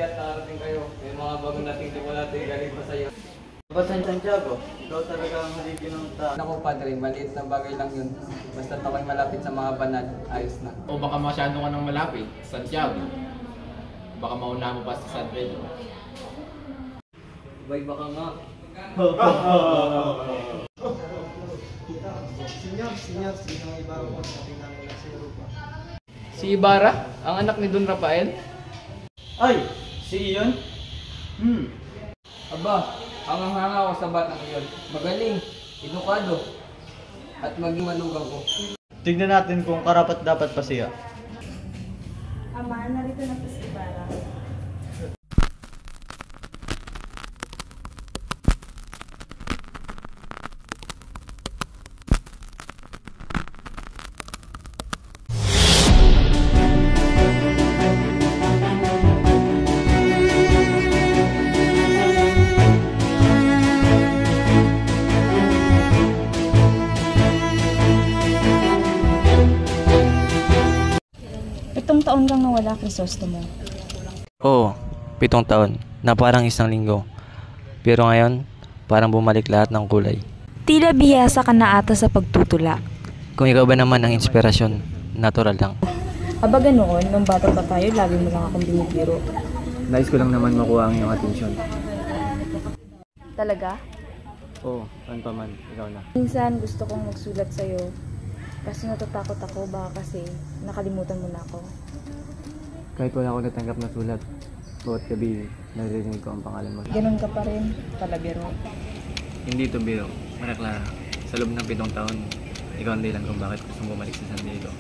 at nakarating kayo. May mga bagong nating timonating galing pa sa'yo. San Santiago, ikaw talaga ang haligi ng tao. Naku padre, maliit na bagay lang yun. Basta ako'y malapit sa mga banal, ayos na. O baka masyado ka nang malapit, Santiago. Baka mauna mo pa sa San Pedro. Bay, baka nga. Senyor, sino ang iba mo sa tingnan mo na si Rupa? Si Ibarra, ang anak ni Don Rafael? Ay, si Iyon? Aba, hangang-hanga ako sa batang iyon. Magaling, edukado, at maging manugang ko. Tignan natin kung karapat dapat pa siya. Ama, narito na po si Ibarra. Pitong taon kang nawala, Crisostomo. Oo, 7 taon, na parang isang linggo. Pero ngayon, parang bumalik lahat ng kulay. Tila bihasa ka na ata sa pagtutula. Kung ikaw ba naman ang inspirasyon, natural lang. Aba ganoon, nung bata pa tayo, lagi mo lang akong binibiro. Nais ko lang naman makuha ang iyong atensyon. Talaga? Oo, saan pa man, ikaw na. Minsan gusto kong magsulat sa'yo. Kasi natatakot ako, baka kasi nakalimutan mo na ako. Kahit wala ako natanggap na sulat, bawat gabi, naririnig ko ang pangalan mo. Ganon ka pa rin, palabiro. Hindi ito biro, Maria Clara. Sa loob ng 7 taon, ikaw ang dahilan kung bakit gusto bumalik sa San Diego.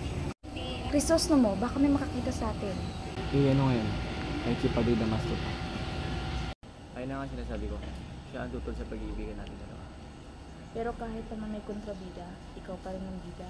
Crisostomo, baka may makakita sa atin. Ano ngayon? Kahit si Padre Damasto pa. Ayun na nga sinasabi ko, siya ang tutol sa pag-iibigan natin dalawa. Pero kahit naman may kontrabida, ikaw pa rin ang bida.